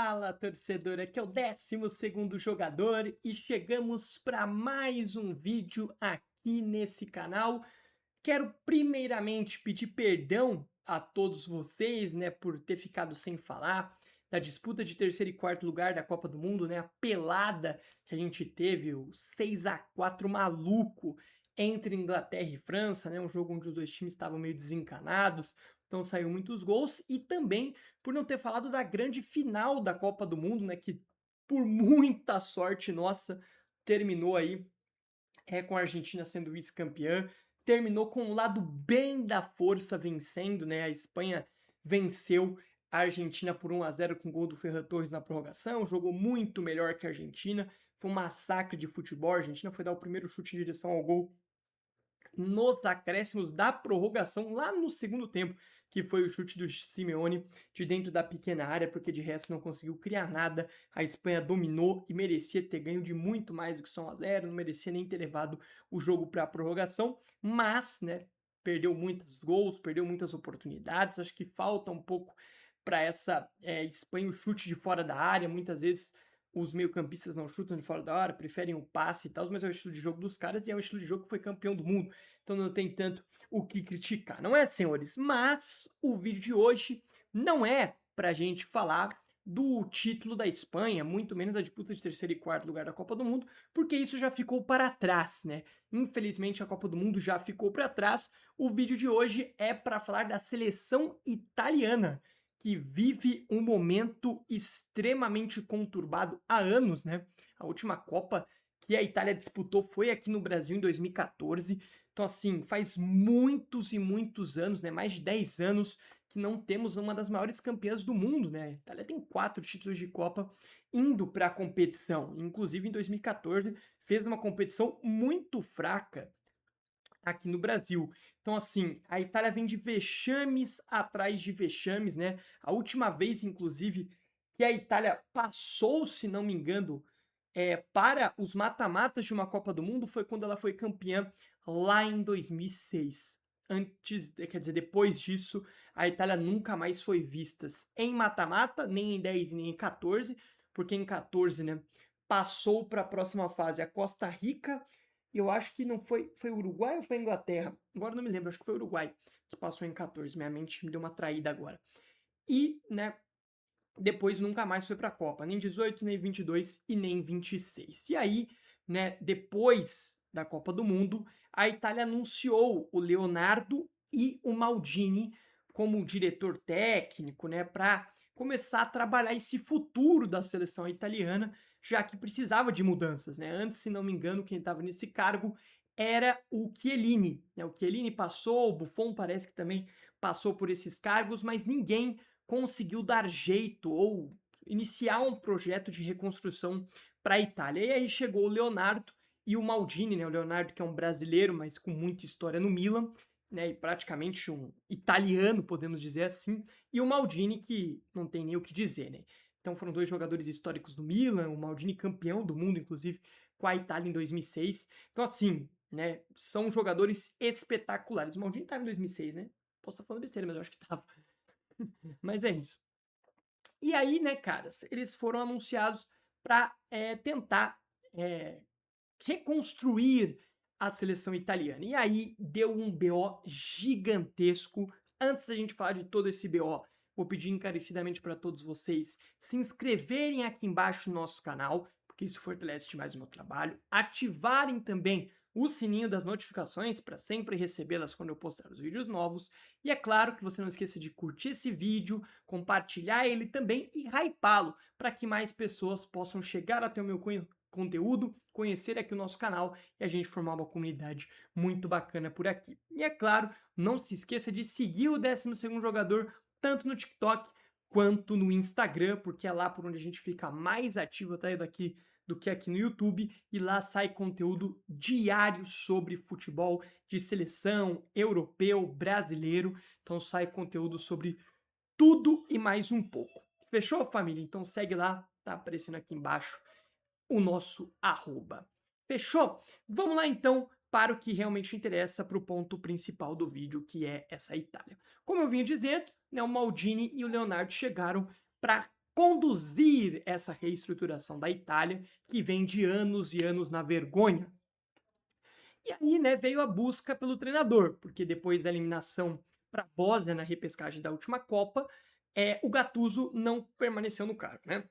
Fala, torcedor, aqui é o 12º jogador e chegamos para mais um vídeo aqui nesse canal. Quero primeiramente pedir perdão a todos vocês, né, por ter ficado sem falar da disputa de terceiro e quarto lugar da Copa do Mundo, né, a pelada que a gente teve, o 6-4 maluco entre Inglaterra e França, né, um jogo onde os dois times estavam meio desencanados, então saiu muitos gols, e também por não ter falado da grande final da Copa do Mundo, né, que por muita sorte nossa terminou aí com a Argentina sendo vice-campeã, terminou com o lado bem da força vencendo, né? A Espanha venceu a Argentina por 1-0 com o gol do Ferran Torres na prorrogação, jogou muito melhor que a Argentina, foi um massacre de futebol, a Argentina foi dar o primeiro chute em direção ao gol nos acréscimos da prorrogação, lá no segundo tempo, que foi o chute do Simeone de dentro da pequena área, porque de resto não conseguiu criar nada. A Espanha dominou e merecia ter ganho de muito mais do que só 1-0, não merecia nem ter levado o jogo para a prorrogação, mas, né, perdeu muitos gols, perdeu muitas oportunidades. Acho que falta um pouco para essa Espanha o chute de fora da área. Muitas vezes os meio-campistas não chutam de fora da área, preferem o passe e tal, mas é o estilo de jogo dos caras e é o estilo de jogo que foi campeão do mundo, então não tem tanto o que criticar, não é, senhores? Mas o vídeo de hoje não é pra gente falar do título da Espanha, muito menos a disputa de terceiro e quarto lugar da Copa do Mundo, porque isso já ficou para trás, né? Infelizmente a Copa do Mundo já ficou para trás. O vídeo de hoje é para falar da seleção italiana, que vive um momento extremamente conturbado há anos, né? A última Copa que a Itália disputou foi aqui no Brasil em 2014. Então, assim, faz muitos e muitos anos, né? Mais de 10 anos que não temos uma das maiores campeãs do mundo, né? A Itália tem 4 títulos de Copa indo para a competição. Inclusive, em 2014, fez uma competição muito fraca aqui no Brasil. Então, assim, a Itália vem de vexames atrás de vexames, né? A última vez, inclusive, que a Itália passou, se não me engano, para os mata-matas de uma Copa do Mundo foi quando ela foi campeã lá em 2006. Antes, quer dizer, depois disso, a Itália nunca mais foi vista em mata-mata, nem em 10 nem em 14, porque em 14, né, passou para a próxima fase a Costa Rica. Eu acho que não foi o Uruguai ou foi a Inglaterra? Agora não me lembro, acho que foi o Uruguai que passou em 14. Minha mente me deu uma traída agora. E, né, depois nunca mais foi para a Copa, nem 18, nem 22 e nem 26. E aí, né, depois da Copa do Mundo, a Itália anunciou o Leonardo e o Maldini como diretor técnico, né, para começar a trabalhar esse futuro da seleção italiana, já que precisava de mudanças, né? Antes, se não me engano, quem estava nesse cargo era o Chiellini, né? O Chiellini passou, o Buffon parece que também passou por esses cargos, mas ninguém conseguiu dar jeito ou iniciar um projeto de reconstrução para a Itália. E aí chegou o Leonardo e o Maldini, né? O Leonardo, que é um brasileiro, mas com muita história no Milan, né? E praticamente um italiano, podemos dizer assim, e o Maldini, que não tem nem o que dizer, né? Então foram dois jogadores históricos do Milan, o Maldini campeão do mundo, inclusive, com a Itália em 2006. Então, assim, né? São jogadores espetaculares. O Maldini estava em 2006, né? Posso estar falando besteira, mas eu acho que estava. Mas é isso. E aí, né, caras, eles foram anunciados para tentar reconstruir a seleção italiana. E aí deu um BO gigantesco. Antes da gente falar de todo esse BO, vou pedir encarecidamente para todos vocês se inscreverem aqui embaixo no nosso canal, porque isso fortalece demais o meu trabalho. Ativarem também o sininho das notificações para sempre recebê-las quando eu postar os vídeos novos. E é claro que você não esqueça de curtir esse vídeo, compartilhar ele também e hypá-lo para que mais pessoas possam chegar até o meu conteúdo, conhecer aqui o nosso canal e a gente formar uma comunidade muito bacana por aqui. E é claro, não se esqueça de seguir o 12º jogador tanto no TikTok quanto no Instagram, porque é lá por onde a gente fica mais ativo até daqui do que aqui no YouTube, e lá sai conteúdo diário sobre futebol de seleção, europeu, brasileiro, então sai conteúdo sobre tudo e mais um pouco. Fechou, família? Então segue lá, tá aparecendo aqui embaixo o nosso arroba. Fechou? Vamos lá então para o que realmente interessa, para o ponto principal do vídeo, que é essa Itália. Como eu vinha dizendo, né, o Maldini e o Leonardo chegaram para conduzir essa reestruturação da Itália, que vem de anos e anos na vergonha. E aí, né, veio a busca pelo treinador, porque depois da eliminação para a Bósnia na repescagem da última Copa, o Gattuso não permaneceu no cargo, né?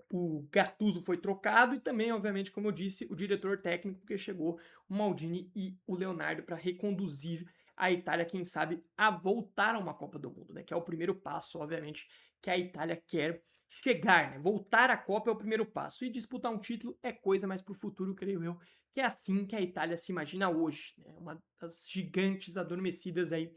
O Gattuso foi trocado e também, obviamente, como eu disse, o diretor técnico, porque chegou o Maldini e o Leonardo para reconduzir a Itália, quem sabe, a voltar a uma Copa do Mundo, né? Que é o primeiro passo, obviamente, que a Itália quer chegar, né? Voltar à Copa é o primeiro passo e disputar um título é coisa mais para o futuro, creio eu, que é assim que a Itália se imagina hoje, né? Uma das gigantes adormecidas aí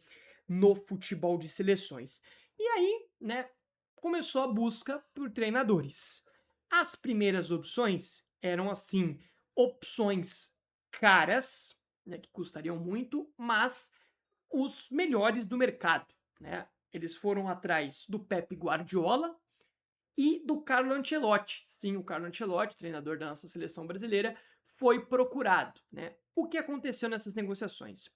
no futebol de seleções. E aí, né, começou a busca por treinadores. As primeiras opções eram assim, opções caras, né, que custariam muito, mas os melhores do mercado, né? Eles foram atrás do Pep Guardiola e do Carlo Ancelotti. Sim, o Carlo Ancelotti, treinador da nossa seleção brasileira, foi procurado, né? O que aconteceu nessas negociações?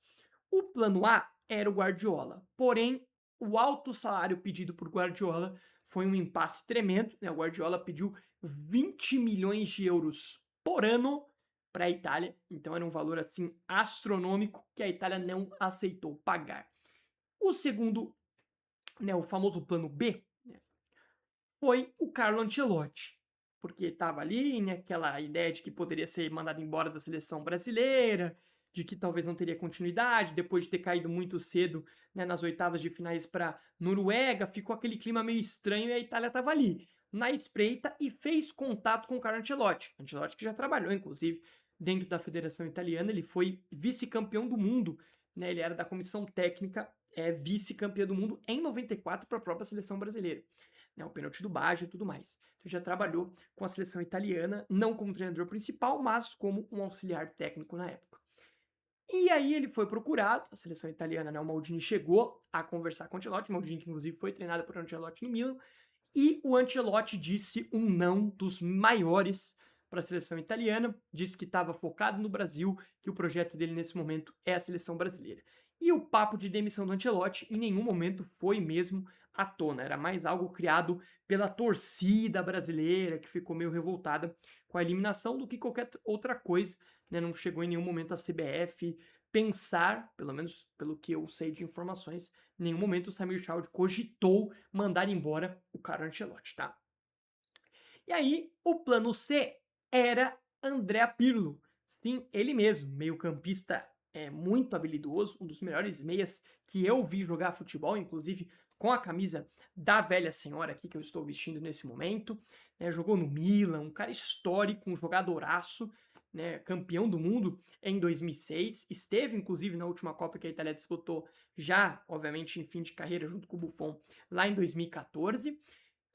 O plano A era o Guardiola, porém o alto salário pedido por Guardiola foi um impasse tremendo, né? O Guardiola pediu 20 milhões de euros por ano para a Itália, então era um valor assim astronômico que a Itália não aceitou pagar. O segundo, né, o famoso plano B, né, foi o Carlo Ancelotti, porque estava ali, né, aquela ideia de que poderia ser mandado embora da seleção brasileira, de que talvez não teria continuidade, depois de ter caído muito cedo, né, nas oitavas de finais para Noruega, ficou aquele clima meio estranho e a Itália estava ali, na espreita, e fez contato com o Carlo Ancelotti. Ancelotti que já trabalhou, inclusive, dentro da Federação Italiana, ele foi vice-campeão do mundo, né, ele era da comissão técnica, vice-campeão do mundo em 94 para a própria seleção brasileira, né, o pênalti do Baggio e tudo mais. Então já trabalhou com a seleção italiana, não como treinador principal, mas como um auxiliar técnico na época. E aí ele foi procurado, a seleção italiana, né, o Maldini chegou a conversar com o Ancelotti, o Maldini que inclusive foi treinado por Ancelotti no Milan, e o Ancelotti disse um não dos maiores para a seleção italiana, disse que estava focado no Brasil, que o projeto dele nesse momento é a seleção brasileira. E o papo de demissão do Ancelotti em nenhum momento foi mesmo à tona, era mais algo criado pela torcida brasileira, que ficou meio revoltada com a eliminação, do que qualquer outra coisa, né? Não chegou em nenhum momento a CBF pensar, pelo menos pelo que eu sei de informações, em nenhum momento o Samir Chowd cogitou mandar embora o Carlo Ancelotti, tá? E aí, o plano C era Andrea Pirlo. Sim, ele mesmo, meio-campista muito habilidoso, um dos melhores meias que eu vi jogar futebol, inclusive com a camisa da velha senhora aqui que eu estou vestindo nesse momento. Né, jogou no Milan, um cara histórico, um jogadoraço, né, campeão do mundo em 2006. Esteve, inclusive, na última Copa que a Itália disputou, já, obviamente, em fim de carreira, junto com o Buffon, lá em 2014.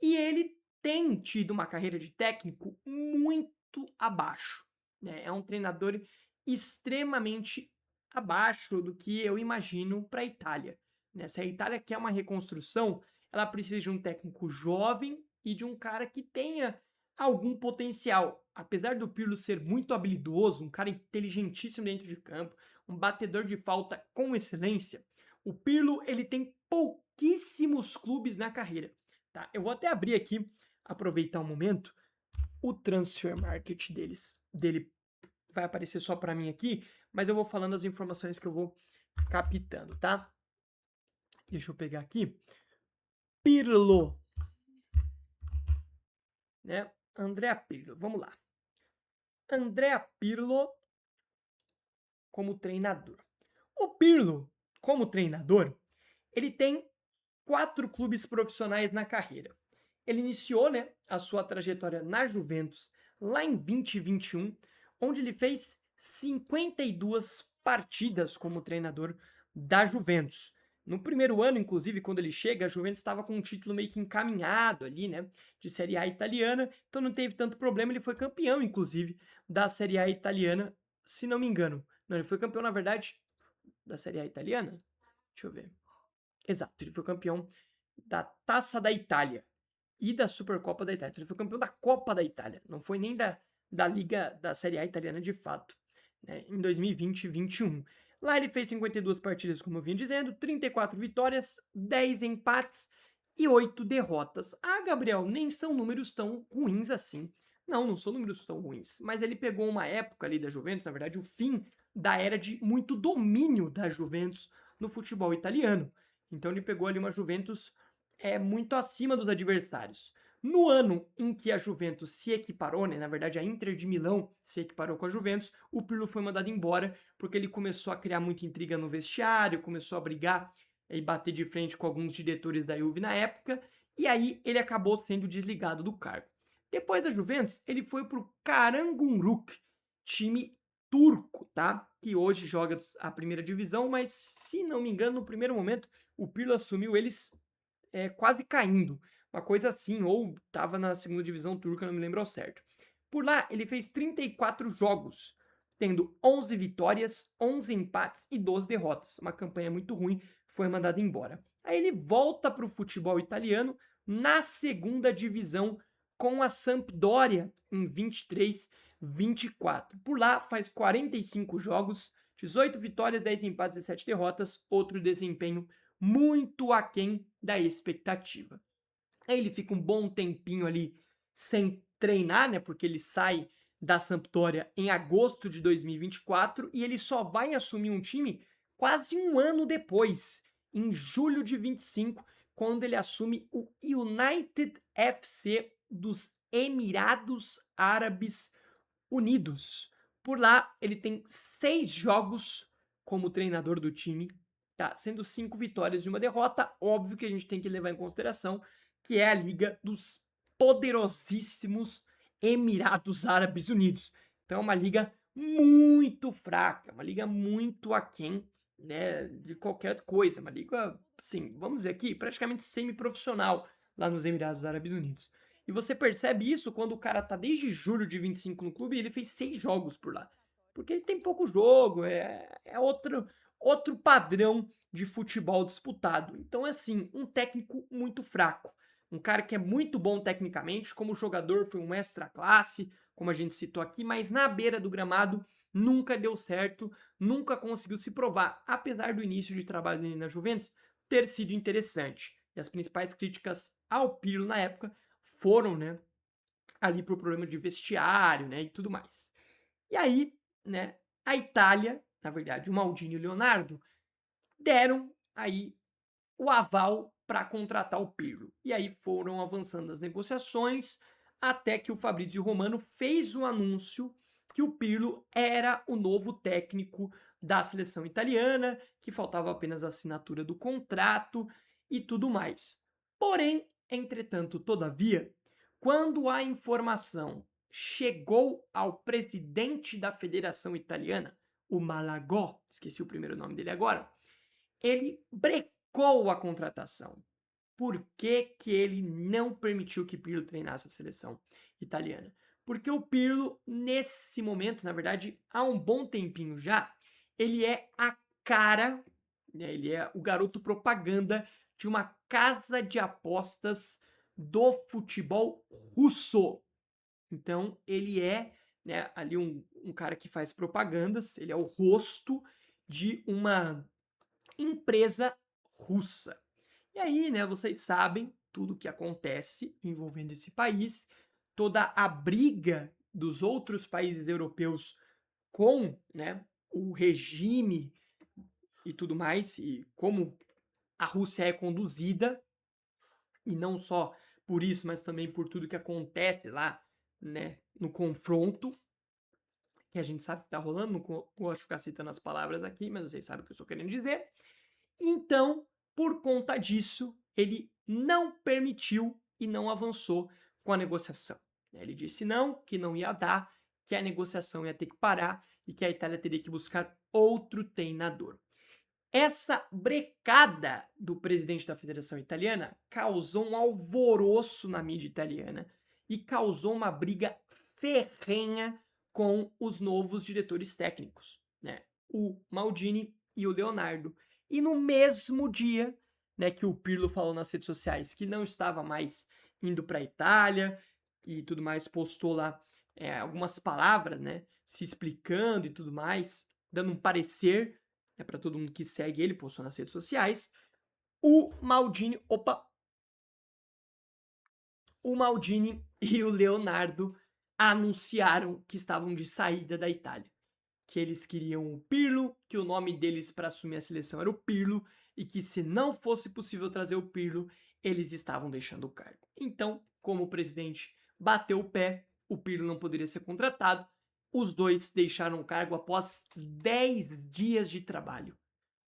E ele tem tido uma carreira de técnico muito abaixo, né? É um treinador extremamente abaixo do que eu imagino para a Itália, né? Se a Itália quer uma reconstrução, ela precisa de um técnico jovem e de um cara que tenha algum potencial. Apesar do Pirlo ser muito habilidoso, um cara inteligentíssimo dentro de campo, um batedor de falta com excelência, o Pirlo ele tem pouquíssimos clubes na carreira. Tá? Eu vou até abrir aqui, aproveitar um momento, o transfer market dele vai aparecer só para mim aqui, mas eu vou falando as informações que eu vou captando, tá? Deixa eu pegar aqui. Pirlo, né? Andrea Pirlo, vamos lá. Andrea Pirlo como treinador. O Pirlo, como treinador, ele tem 4 clubes profissionais na carreira. Ele iniciou, né, a sua trajetória na Juventus lá em 2021, onde ele fez 52 partidas como treinador da Juventus. No primeiro ano, inclusive, quando ele chega, a Juventus estava com um título meio que encaminhado ali, né, de Série A italiana, então não teve tanto problema, ele foi campeão, inclusive, da Série A italiana, se não me engano. Não, ele foi campeão, na verdade, da Série A italiana? Deixa eu ver. Exato, ele foi campeão da Taça da Itália e da Supercopa da Itália. Ele foi campeão da Copa da Itália, não foi nem da Liga da Série A italiana de fato, né, em 2020 e 2021. Lá ele fez 52 partidas, como eu vinha dizendo, 34 vitórias, 10 empates e 8 derrotas. Ah, Gabriel, nem são números tão ruins assim. Não, não são números tão ruins. Mas ele pegou uma época ali da Juventus, na verdade, o fim da era de muito domínio da Juventus no futebol italiano. Então ele pegou ali uma Juventus muito acima dos adversários. No ano em que a Juventus se equiparou, né, na verdade a Inter de Milão se equiparou com a Juventus, o Pirlo foi mandado embora porque ele começou a criar muita intriga no vestiário, começou a brigar e bater de frente com alguns diretores da Juve na época, e aí ele acabou sendo desligado do cargo. Depois da Juventus, ele foi para o Karagümrük, time turco, tá? Que hoje joga a primeira divisão, mas se não me engano, no primeiro momento, o Pirlo assumiu eles quase caindo, uma coisa assim, ou estava na segunda divisão turca, não me lembro ao certo. Por lá, ele fez 34 jogos, tendo 11 vitórias, 11 empates e 12 derrotas. Uma campanha muito ruim, foi mandado embora. Aí ele volta para o futebol italiano na segunda divisão com a Sampdoria em 23-24. Por lá, faz 45 jogos, 18 vitórias, 10 empates e 7 derrotas, outro desempenho muito aquém da expectativa. Aí ele fica um bom tempinho ali sem treinar, né? Porque ele sai da Sampdoria em agosto de 2024 e ele só vai assumir um time quase um ano depois, em julho de 25, quando ele assume o United FC dos Emirados Árabes Unidos. Por lá, ele tem 6 jogos como treinador do time, tá? Sendo 5 vitórias e uma derrota. Óbvio que a gente tem que levar em consideração que é a liga dos poderosíssimos Emirados Árabes Unidos. Então é uma liga muito fraca, uma liga muito aquém, né, de qualquer coisa, uma liga, sim, vamos dizer aqui, praticamente semi-profissional lá nos Emirados Árabes Unidos. E você percebe isso quando o cara tá desde julho de 25 no clube e ele fez 6 jogos por lá. Porque ele tem pouco jogo, é outro padrão de futebol disputado. Então é assim, um técnico muito fraco. Um cara que é muito bom tecnicamente, como jogador foi um extra classe, como a gente citou aqui, mas na beira do gramado nunca deu certo, nunca conseguiu se provar, apesar do início de trabalho dele na Juventus ter sido interessante. E as principais críticas ao Pirlo na época foram, né, ali pro problema de vestiário, né, e tudo mais. E aí, né, a Itália, na verdade, o Maldini e o Leonardo deram aí o aval para contratar o Pirlo. E aí foram avançando as negociações até que o Fabrizio Romano fez o anúncio que o Pirlo era o novo técnico da seleção italiana, que faltava apenas a assinatura do contrato e tudo mais. Porém, entretanto, todavia, quando a informação chegou ao presidente da Federação Italiana, o Malagò, esqueci o primeiro nome dele agora, ele brecou a contratação. Por que, que ele não permitiu que Pirlo treinasse a seleção italiana? Porque o Pirlo, nesse momento, na verdade, há um bom tempinho já, ele é a cara, né, ele é o garoto propaganda de uma casa de apostas do futebol russo. Então, ele é, né, ali um cara que faz propagandas, ele é o rosto de uma empresa russa. E aí, né, vocês sabem tudo o que acontece envolvendo esse país, toda a briga dos outros países europeus com, né, o regime e tudo mais, e como a Rússia é conduzida, e não só por isso, mas também por tudo que acontece lá, né, no confronto, que a gente sabe que tá rolando, não gosto de ficar citando as palavras aqui, mas vocês sabem o que eu estou querendo dizer. Então, por conta disso, ele não permitiu e não avançou com a negociação. Ele disse não, que não ia dar, que a negociação ia ter que parar e que a Itália teria que buscar outro treinador. Essa brecada do presidente da Federação Italiana causou um alvoroço na mídia italiana e causou uma briga ferrenha com os novos diretores técnicos, né? O Maldini e o Leonardo. E no mesmo dia, né, que o Pirlo falou nas redes sociais que não estava mais indo para a Itália e tudo mais, postou lá algumas palavras, né, se explicando e tudo mais, dando um parecer, né, para todo mundo que segue ele, postou nas redes sociais. O Maldini, opa, o Maldini e o Leonardo anunciaram que estavam de saída da Itália, que eles queriam o Pirlo, que o nome deles para assumir a seleção era o Pirlo, e que se não fosse possível trazer o Pirlo, eles estavam deixando o cargo. Então, como o presidente bateu o pé, o Pirlo não poderia ser contratado, os dois deixaram o cargo após 10 dias de trabalho.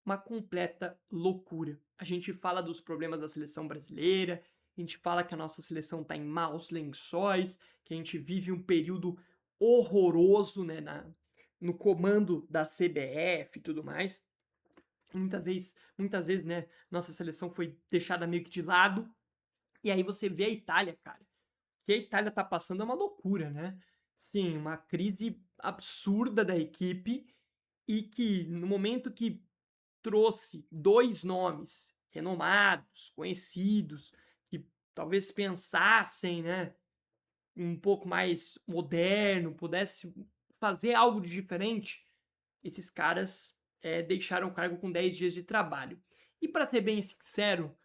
Uma completa loucura. A gente fala dos problemas da seleção brasileira, a gente fala que a nossa seleção está em maus lençóis, que a gente vive um período horroroso, né, no comando da CBF e tudo mais. Muitas vezes, né, nossa seleção foi deixada meio que de lado. E aí você vê a Itália, cara. O que a Itália tá passando é uma loucura, né? Sim, uma crise absurda da equipe e que no momento que trouxe dois nomes renomados, conhecidos, que talvez pensassem, né, um pouco mais moderno, pudesse fazer algo de diferente, esses caras deixaram o cargo com 10 dias de trabalho. E para ser bem sincero,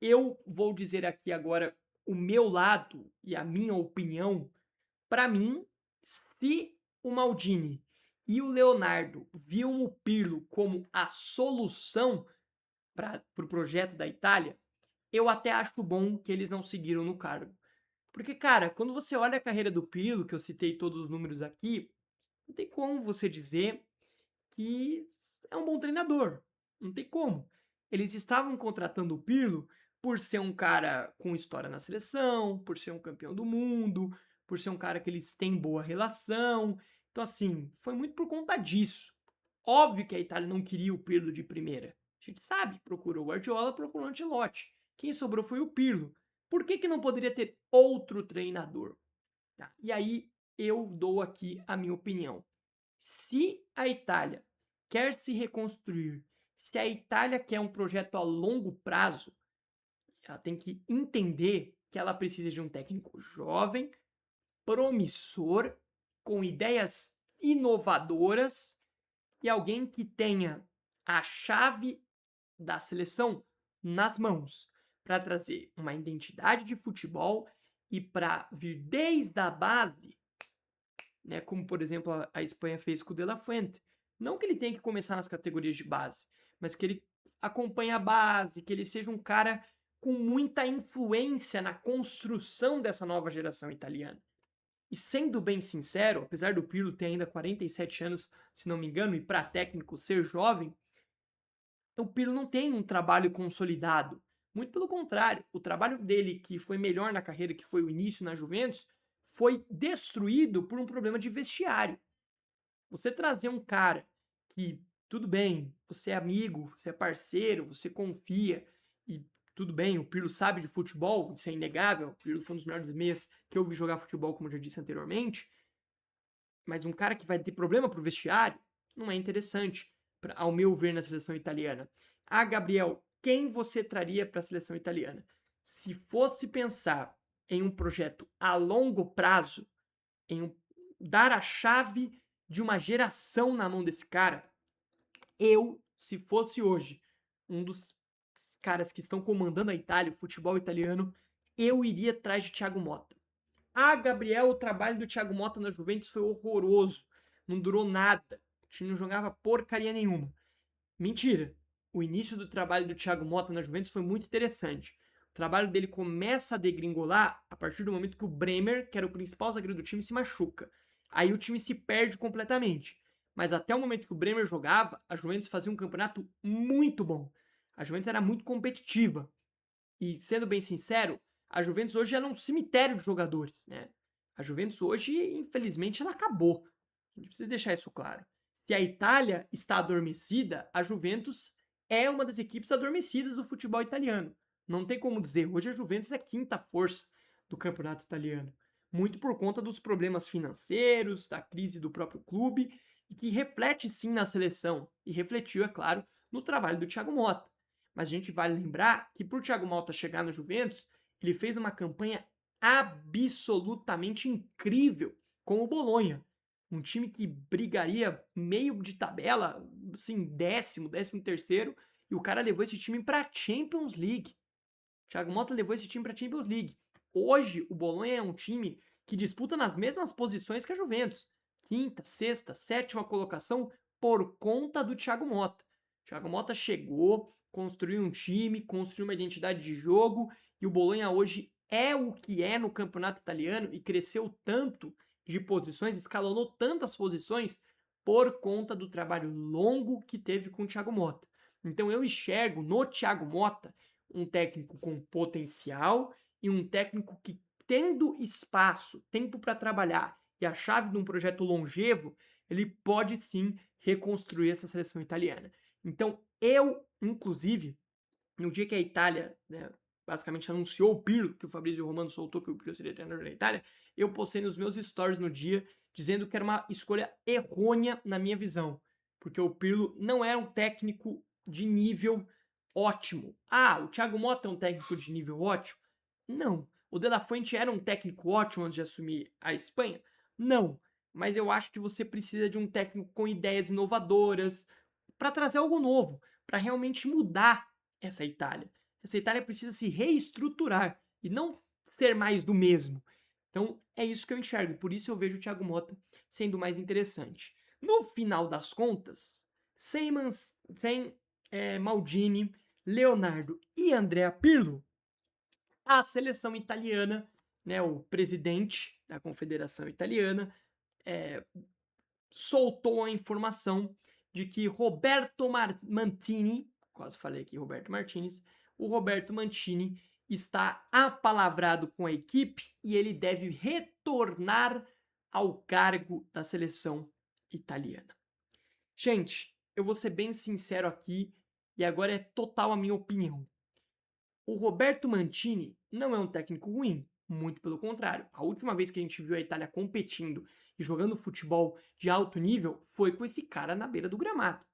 eu vou dizer aqui agora o meu lado e a minha opinião. Para mim, se o Maldini e o Leonardo viam o Pirlo como a solução para o projeto da Itália, eu até acho bom que eles não seguiram no cargo. Porque, cara, quando você olha a carreira do Pirlo, que eu citei todos os números aqui, não tem como você dizer que é um bom treinador. Não tem como. Eles estavam contratando o Pirlo por ser um cara com história na seleção, por ser um campeão do mundo, por ser um cara que eles têm boa relação. Então, assim, foi muito por conta disso. Óbvio que a Itália não queria o Pirlo de primeira. A gente sabe, procurou o Guardiola, procurou o Ancelotti. Quem sobrou foi o Pirlo. Por que não poderia ter outro treinador? Tá, e aí eu dou aqui a minha opinião. Se a Itália quer se reconstruir, se a Itália quer um projeto a longo prazo, ela tem que entender que ela precisa de um técnico jovem, promissor, com ideias inovadoras e alguém que tenha a chave da seleção nas mãos para trazer uma identidade de futebol e para vir desde a base, né, como por exemplo a Espanha fez com o De La Fuente. Não que ele tenha que começar nas categorias de base, mas que ele acompanhe a base, que ele seja um cara com muita influência na construção dessa nova geração italiana. E sendo bem sincero, apesar do Pirlo ter ainda 47 anos, se não me engano, e para técnico ser jovem, o Pirlo não tem um trabalho consolidado. Muito pelo contrário, o trabalho dele, que foi melhor na carreira, que foi o início na Juventus, foi destruído por um problema de vestiário. Você trazer um cara que, tudo bem, você é amigo, você é parceiro, você confia, e tudo bem, o Pirlo sabe de futebol, isso é inegável, o Pirlo foi um dos melhores meias que eu vi jogar futebol, como eu já disse anteriormente, mas um cara que vai ter problema pro vestiário não é interessante, ao meu ver, na seleção italiana. Ah, Gabriel, quem você traria para a seleção italiana? Se fosse pensar em um projeto a longo prazo, dar a chave de uma geração na mão desse cara, eu, se fosse hoje um dos caras que estão comandando a Itália, o futebol italiano, eu iria atrás de Thiago Motta. Ah, Gabriel, o trabalho do Thiago Motta na Juventus foi horroroso. Não durou nada. O time não jogava porcaria nenhuma. Mentira. O início do trabalho do Thiago Motta na Juventus foi muito interessante. O trabalho dele começa a degringolar a partir do momento que o Bremer, que era o principal zagueiro do time, se machuca. Aí o time se perde completamente. Mas até o momento que o Bremer jogava, a Juventus fazia um campeonato muito bom. A Juventus era muito competitiva. E, sendo bem sincero, a Juventus hoje é um cemitério de jogadores, né? A Juventus hoje, infelizmente, ela acabou. A gente precisa deixar isso claro. Se a Itália está adormecida, a Juventus é uma das equipes adormecidas do futebol italiano. Não tem como dizer. Hoje a Juventus é a quinta força do campeonato italiano. Muito por conta dos problemas financeiros, da crise do próprio clube, e que reflete sim na seleção. E refletiu, é claro, no trabalho do Thiago Motta. Mas a gente vale lembrar que por Thiago Motta chegar no Juventus, ele fez uma campanha absolutamente incrível com o Bolonha. Um time que brigaria meio de tabela, assim, décimo terceiro, e o cara levou esse time para Champions League. Thiago Motta levou esse time para Champions League. Hoje, o Bolonha é um time que disputa nas mesmas posições que a Juventus. Quinta, sexta, sétima colocação por conta do Thiago Motta. Thiago Motta chegou, construiu um time, construiu uma identidade de jogo e o Bolonha hoje é o que é no campeonato italiano e cresceu tanto de posições, escalonou tantas posições por conta do trabalho longo que teve com o Thiago Motta. Então eu enxergo no Thiago Motta um técnico com potencial e um técnico que, tendo espaço, tempo para trabalhar e a chave de um projeto longevo, ele pode sim reconstruir essa seleção italiana. Então eu, inclusive, no dia que a Itália, né, basicamente anunciou o Pirlo, que o Fabrizio Romano soltou que o Pirlo seria treinador da Itália, eu postei nos meus stories no dia dizendo que era uma escolha errônea na minha visão, porque o Pirlo não era um técnico de nível ótimo. Ah, o Thiago Motta é um técnico de nível ótimo? Não. O De La Fuente era um técnico ótimo antes de assumir a Espanha? Não. Mas eu acho que você precisa de um técnico com ideias inovadoras para trazer algo novo, para realmente mudar essa Itália. Essa Itália precisa se reestruturar e não ser mais do mesmo. Então é isso que eu enxergo, por isso eu vejo o Thiago Motta sendo mais interessante. No final das contas, sem Maldini, Leonardo e Andrea Pirlo, a seleção italiana, né, o presidente da Confederação Italiana, soltou a informação de que Roberto Mantini, quase falei aqui Roberto Martinez, o Roberto Mantini está apalavrado com a equipe e ele deve retornar ao cargo da seleção italiana. Gente, eu vou ser bem sincero aqui e agora é total a minha opinião. O Roberto Mantini não é um técnico ruim, muito pelo contrário. A última vez que a gente viu a Itália competindo e jogando futebol de alto nível foi com esse cara na beira do gramado.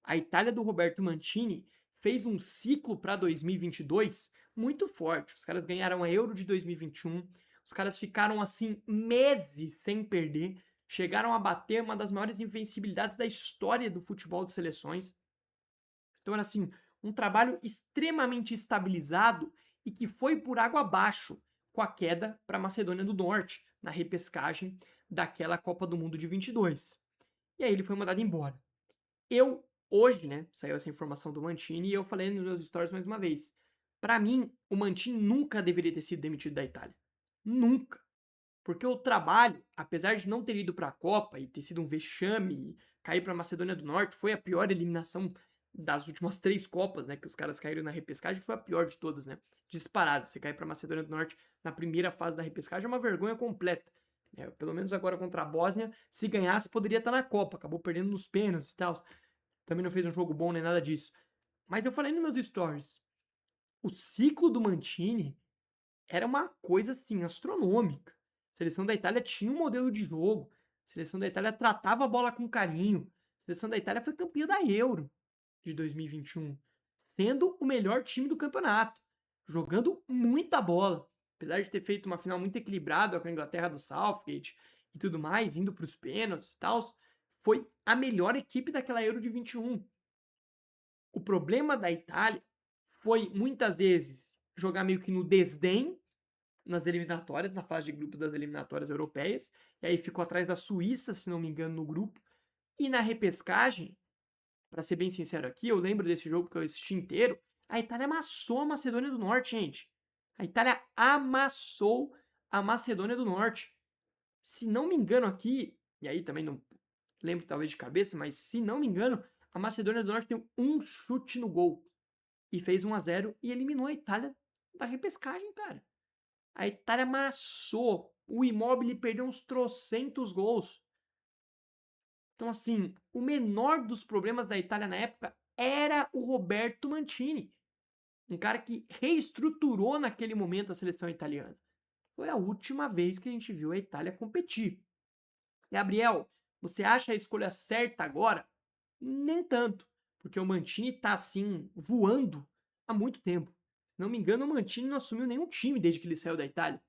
A Itália do Roberto Mantini fez um ciclo para 2022 muito forte. Os caras ganharam a Euro de 2021, os caras ficaram assim meses sem perder, chegaram a bater uma das maiores invencibilidades da história do futebol de seleções. Então era assim, um trabalho extremamente estabilizado e que foi por água abaixo com a queda para a Macedônia do Norte na repescagem daquela Copa do Mundo de 22. E aí ele foi mandado embora. Hoje, né, saiu essa informação do Mantini e eu falei nos meus stories mais uma vez. Para mim, o Mantini nunca deveria ter sido demitido da Itália. Nunca. Porque o trabalho, apesar de não ter ido para a Copa e ter sido um vexame e cair para a Macedônia do Norte, foi a pior eliminação das últimas 3 Copas, né, que os caras caíram na repescagem, foi a pior de todas, né? Disparado. Você cair para a Macedônia do Norte na primeira fase da repescagem é uma vergonha completa. Pelo menos agora contra a Bósnia, se ganhasse, poderia estar na Copa. Acabou perdendo nos pênaltis e tal. Também não fez um jogo bom nem nada disso. Mas eu falei nos meus stories. O ciclo do Mantini era uma coisa assim, astronômica. A seleção da Itália tinha um modelo de jogo. A seleção da Itália tratava a bola com carinho. A seleção da Itália foi campeã da Euro de 2021, sendo o melhor time do campeonato, jogando muita bola. Apesar de ter feito uma final muito equilibrada com a Inglaterra do Southgate e tudo mais, indo para os pênaltis e tal, foi a melhor equipe daquela Euro de 21. O problema da Itália foi, muitas vezes, jogar meio que no desdém nas eliminatórias, na fase de grupos das eliminatórias europeias, e aí ficou atrás da Suíça, se não me engano, no grupo. E na repescagem, para ser bem sincero aqui, eu lembro desse jogo que eu assisti inteiro, a Itália amassou a Macedônia do Norte, gente. A Itália amassou a Macedônia do Norte. Se não me engano aqui, e aí também não lembro talvez de cabeça, mas se não me engano, a Macedônia do Norte tem um chute no gol. E fez 1-0 e eliminou a Itália da repescagem, cara. A Itália amassou. O Immobile perdeu uns trocentos gols. Então, assim, o menor dos problemas da Itália na época era o Roberto Mantini. Um cara que reestruturou naquele momento a seleção italiana. Foi a última vez que a gente viu a Itália competir. Gabriel, você acha a escolha certa agora? Nem tanto, porque o Mantini tá assim, voando há muito tempo. Se não me engano, o Mantini não assumiu nenhum time desde que ele saiu da Itália.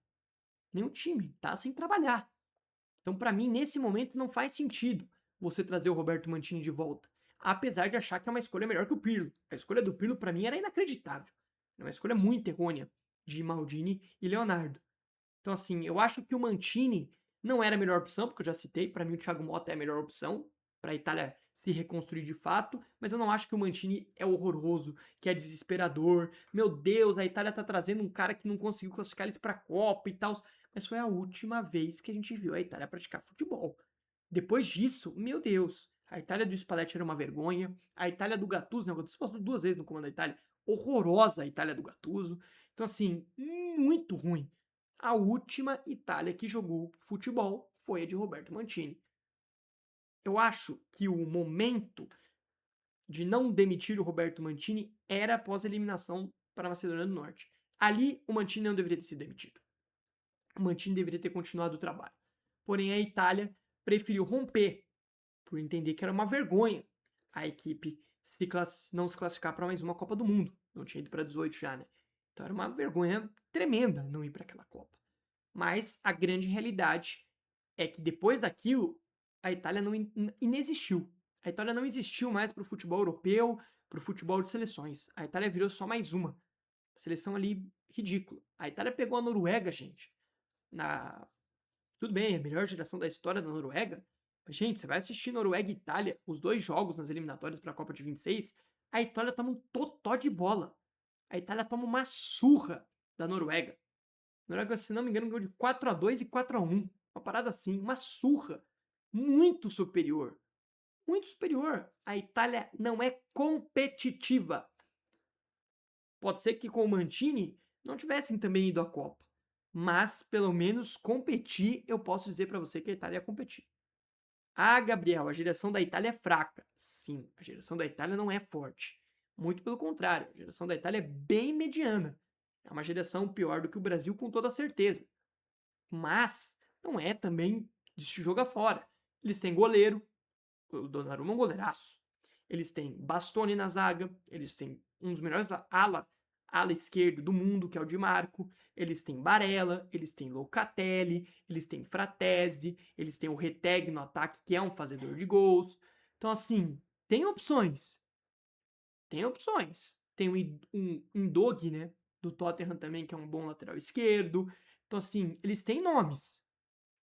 Nenhum time, tá sem trabalhar. Então, para mim, nesse momento, não faz sentido você trazer o Roberto Mantini de volta. Apesar de achar que é uma escolha melhor que o Pirlo. A escolha do Pirlo, para mim, era inacreditável. É uma escolha muito errônea de Maldini e Leonardo. Então, assim, eu acho que o Mancini não era a melhor opção, porque eu já citei, para mim o Thiago Motta é a melhor opção para a Itália se reconstruir de fato, mas eu não acho que o Mancini é horroroso, que é desesperador. Meu Deus, a Itália tá trazendo um cara que não conseguiu classificar eles para a Copa e tal. Mas foi a última vez que a gente viu a Itália praticar futebol. Depois disso, meu Deus, a Itália do Spalletti era uma vergonha, a Itália do Gattuso, né, o Gattuso passou 2 vezes no comando da Itália, horrorosa a Itália do Gattuso. Então, assim, muito ruim. A última Itália que jogou futebol foi a de Roberto Mancini. Eu acho que o momento de não demitir o Roberto Mancini era após a eliminação para a Macedônia do Norte. Ali, o Mancini não deveria ter sido demitido. O Mancini deveria ter continuado o trabalho. Porém, a Itália preferiu romper, por entender que era uma vergonha a equipe não se classificar para mais uma Copa do Mundo. Não tinha ido para 18 já, né? Então era uma vergonha tremenda não ir para aquela Copa. Mas a grande realidade é que depois daquilo, a Itália não inexistiu. A Itália não existiu mais para o futebol europeu, para o futebol de seleções. A Itália virou só mais uma. Seleção ali ridícula. A Itália pegou a Noruega, gente. Tudo bem, é a melhor geração da história da Noruega. Mas, gente, você vai assistir Noruega e Itália, os 2 jogos nas eliminatórias para a Copa de 26, a Itália toma um totó de bola. A Itália toma uma surra da Noruega. A Noruega, se não me engano, ganhou de 4-2 e 4-1. Uma parada assim, uma surra. Muito superior. Muito superior. A Itália não é competitiva. Pode ser que com o Mancini não tivessem também ido à Copa. Mas, pelo menos, competir, eu posso dizer para você que a Itália ia competir. Ah, Gabriel, a geração da Itália é fraca. Sim, a geração da Itália não é forte. Muito pelo contrário, a geração da Itália é bem mediana. É uma geração pior do que o Brasil, com toda certeza. Mas não é também de se jogar fora. Eles têm goleiro, o Donnarumma é um goleiraço. Eles têm Bastoni na zaga, eles têm um dos melhores ala esquerdo do mundo, que é o Di Marco. Eles têm Barella, eles têm Locatelli, eles têm Fratesi, eles têm o Retegui no ataque, que é um fazedor de gols. Então, assim, tem opções. Tem opções. Tem um Indogue, né, do Tottenham também, que é um bom lateral esquerdo. Então, assim, eles têm nomes.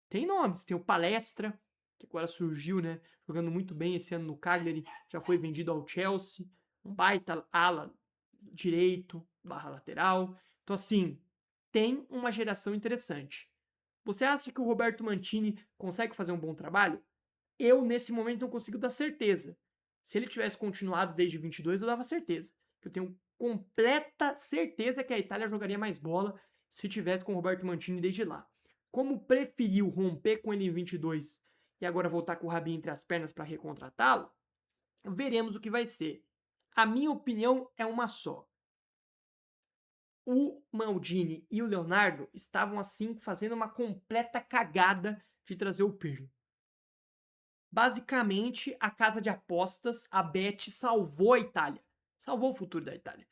Tem nomes. Tem o Palestra, que agora surgiu, né, jogando muito bem esse ano no Cagliari, já foi vendido ao Chelsea. Um baita ala direito, barra lateral. Então, assim, tem uma geração interessante. Você acha que o Roberto Mancini consegue fazer um bom trabalho? Eu, nesse momento, não consigo dar certeza. Se ele tivesse continuado desde 22, eu dava certeza. Eu tenho completa certeza que a Itália jogaria mais bola se tivesse com o Roberto Mancini desde lá. Como preferiu romper com ele em 22 e agora voltar com o rabinho entre as pernas para recontratá-lo, veremos o que vai ser. A minha opinião é uma só. O Maldini e o Leonardo estavam assim fazendo uma completa cagada de trazer o Pirlo. Basicamente, a casa de apostas, a Bet, salvou a Itália. Salvou o futuro da Itália.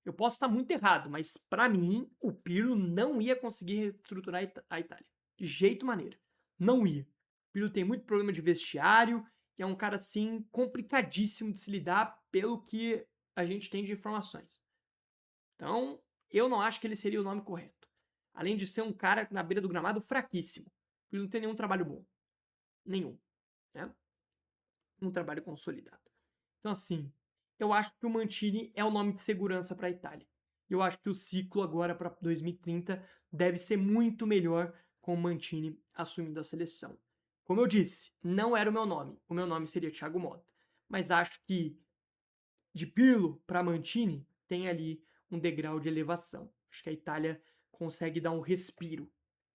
Eu posso estar muito errado, mas para mim, o Pirlo não ia conseguir reestruturar a Itália. De jeito maneira. Não ia. O Pirlo tem muito problema de vestiário e é um cara, assim, complicadíssimo de se lidar pelo que a gente tem de informações. Então, eu não acho que ele seria o nome correto. Além de ser um cara na beira do gramado fraquíssimo. O Pirlo não tem nenhum trabalho bom. Nenhum. Né? Um trabalho consolidado. Então, assim, eu acho que o Mancini é o nome de segurança para a Itália. Eu acho que o ciclo agora para 2030 deve ser muito melhor com o Mancini assumindo a seleção. Como eu disse, não era o meu nome. O meu nome seria Thiago Motta. Mas acho que de Pirlo para Mancini tem ali um degrau de elevação. Acho que a Itália consegue dar um respiro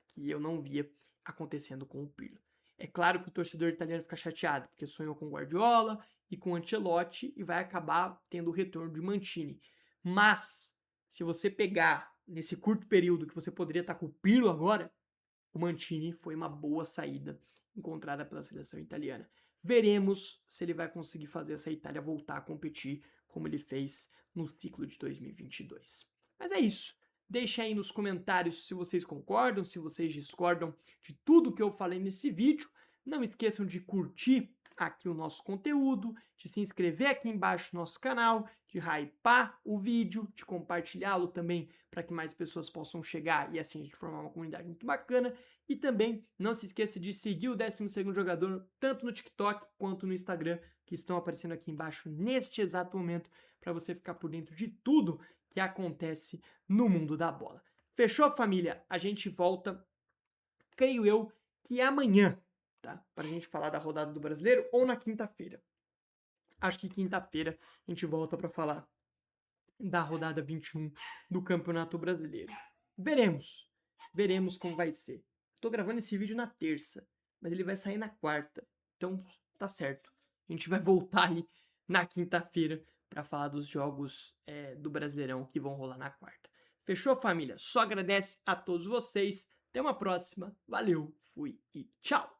que eu não via acontecendo com o Pirlo. É claro que o torcedor italiano fica chateado, porque sonhou com Guardiola e com Ancelotti e vai acabar tendo o retorno de Mancini. Mas, se você pegar nesse curto período que você poderia estar com o Pirlo agora, o Mancini foi uma boa saída encontrada pela seleção italiana. Veremos se ele vai conseguir fazer essa Itália voltar a competir como ele fez no ciclo de 2022. Mas é isso. Deixa aí nos comentários se vocês concordam, se vocês discordam de tudo que eu falei nesse vídeo. Não esqueçam de curtir aqui o nosso conteúdo, de se inscrever aqui embaixo no nosso canal, de hypar o vídeo, de compartilhá-lo também para que mais pessoas possam chegar e assim a gente formar uma comunidade muito bacana. E também não se esqueça de seguir o 12º Jogador tanto no TikTok quanto no Instagram, que estão aparecendo aqui embaixo neste exato momento, para você ficar por dentro de tudo que acontece no mundo da bola. Fechou, família? A gente volta, creio eu, que é amanhã, tá? Pra gente falar da rodada do Brasileiro, ou na quinta-feira. Acho que quinta-feira a gente volta para falar da rodada 21 do Campeonato Brasileiro. Veremos como vai ser. Tô gravando esse vídeo na terça, mas ele vai sair na quarta, então tá certo. A gente vai voltar aí na quinta-feira para falar dos jogos do Brasileirão que vão rolar na quarta. Fechou, família? Só agradece a todos vocês. Até uma próxima. Valeu, fui e tchau!